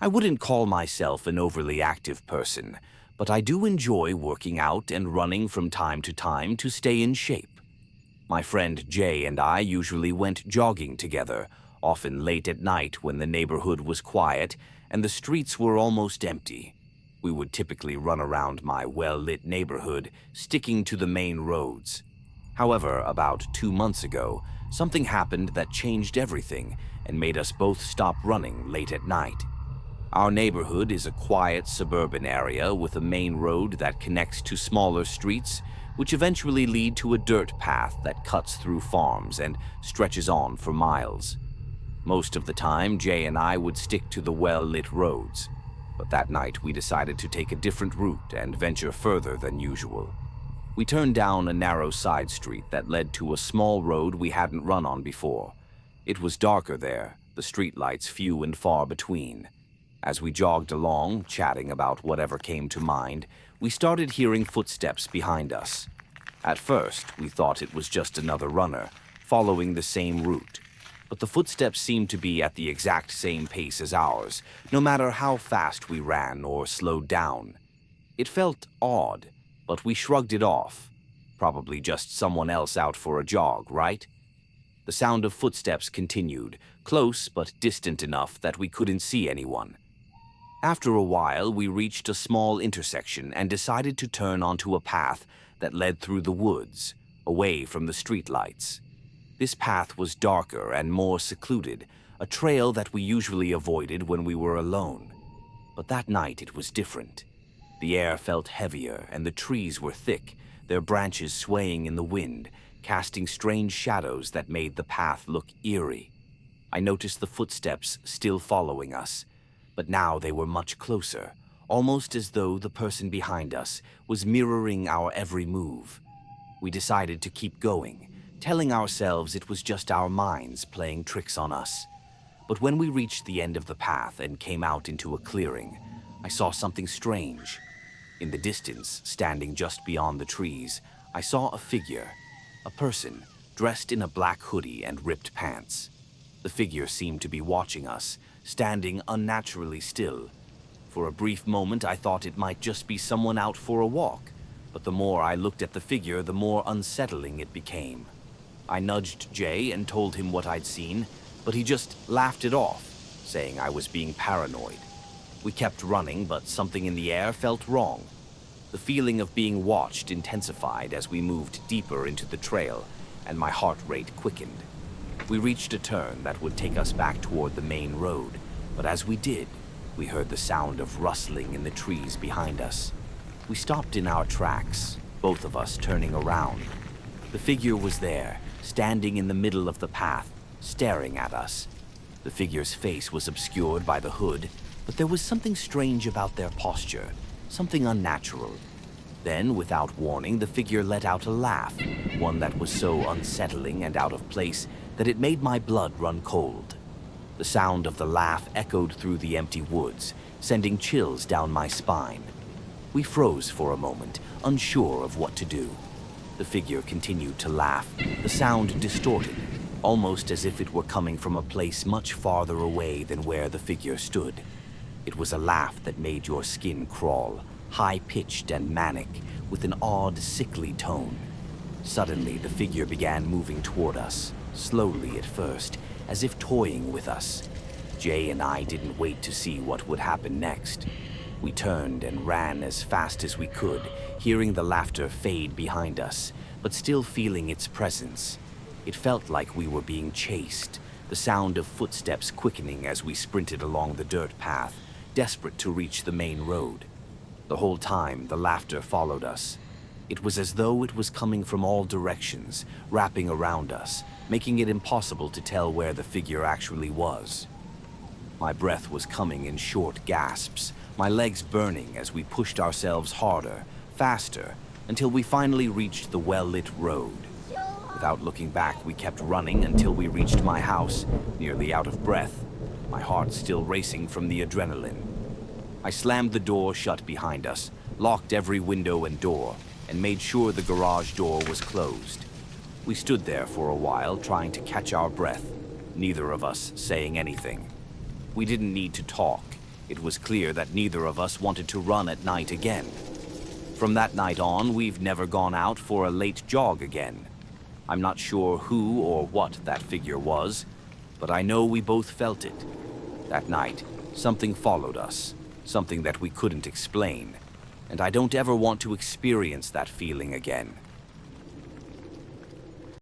I wouldn't call myself an overly active person, but I do enjoy working out and running from time to stay in shape. My friend Jay and I usually went jogging together, often late at night when the neighborhood was quiet and the streets were almost empty. We would typically run around my well-lit neighborhood, sticking to the main roads. However, about 2 months ago, something happened that changed everything and made us both stop running late at night. Our neighborhood is a quiet suburban area with a main road that connects to smaller streets, which eventually lead to a dirt path that cuts through farms and stretches on for miles. Most of the time, Jay and I would stick to the well-lit roads, but that night we decided to take a different route and venture further than usual. We turned down a narrow side street that led to a small road we hadn't run on before. It was darker there, the streetlights few and far between. As we jogged along, chatting about whatever came to mind, we started hearing footsteps behind us. At first, we thought it was just another runner, following the same route. But the footsteps seemed to be at the exact same pace as ours, no matter how fast we ran or slowed down. It felt odd, but we shrugged it off. Probably just someone else out for a jog, right? The sound of footsteps continued, close but distant enough that we couldn't see anyone. After a while, we reached a small intersection and decided to turn onto a path that led through the woods, away from the streetlights. This path was darker and more secluded, a trail that we usually avoided when we were alone. But that night it was different. The air felt heavier and the trees were thick, their branches swaying in the wind, casting strange shadows that made the path look eerie. I noticed the footsteps still following us, but now they were much closer, almost as though the person behind us was mirroring our every move. We decided to keep going, telling ourselves it was just our minds playing tricks on us. But when we reached the end of the path and came out into a clearing, I saw something strange. In the distance, standing just beyond the trees, I saw a figure, a person dressed in a black hoodie and ripped pants. The figure seemed to be watching us, standing unnaturally still. For a brief moment, I thought it might just be someone out for a walk, but the more I looked at the figure, the more unsettling it became. I nudged Jay and told him what I'd seen, but he just laughed it off, saying I was being paranoid. We kept running, but something in the air felt wrong. The feeling of being watched intensified as we moved deeper into the trail, and my heart rate quickened. We reached a turn that would take us back toward the main road, but as we did, we heard the sound of rustling in the trees behind us. We stopped in our tracks, both of us turning around. The figure was there, standing in the middle of the path, staring at us. The figure's face was obscured by the hood, but there was something strange about their posture, something unnatural. Then, without warning, the figure let out a laugh, one that was so unsettling and out of place that it made my blood run cold. The sound of the laugh echoed through the empty woods, sending chills down my spine. We froze for a moment, unsure of what to do. The figure continued to laugh, the sound distorted, almost as if it were coming from a place much farther away than where the figure stood. It was a laugh that made your skin crawl, high-pitched and manic, with an odd, sickly tone. Suddenly, the figure began moving toward us, slowly at first, as if toying with us. Jay and I didn't wait to see what would happen next. We turned and ran as fast as we could, hearing the laughter fade behind us, but still feeling its presence. It felt like we were being chased, the sound of footsteps quickening as we sprinted along the dirt path, desperate to reach the main road. The whole time, the laughter followed us. It was as though it was coming from all directions, wrapping around us, making it impossible to tell where the figure actually was. My breath was coming in short gasps, my legs burning as we pushed ourselves harder, faster, until we finally reached the well-lit road. Without looking back, we kept running until we reached my house, nearly out of breath, my heart still racing from the adrenaline. I slammed the door shut behind us, locked every window and door, and made sure the garage door was closed. We stood there for a while, trying to catch our breath, neither of us saying anything. We didn't need to talk. It was clear that neither of us wanted to run at night again. From that night on, we've never gone out for a late jog again. I'm not sure who or what that figure was, but I know we both felt it. That night, something followed us, something that we couldn't explain, and I don't ever want to experience that feeling again.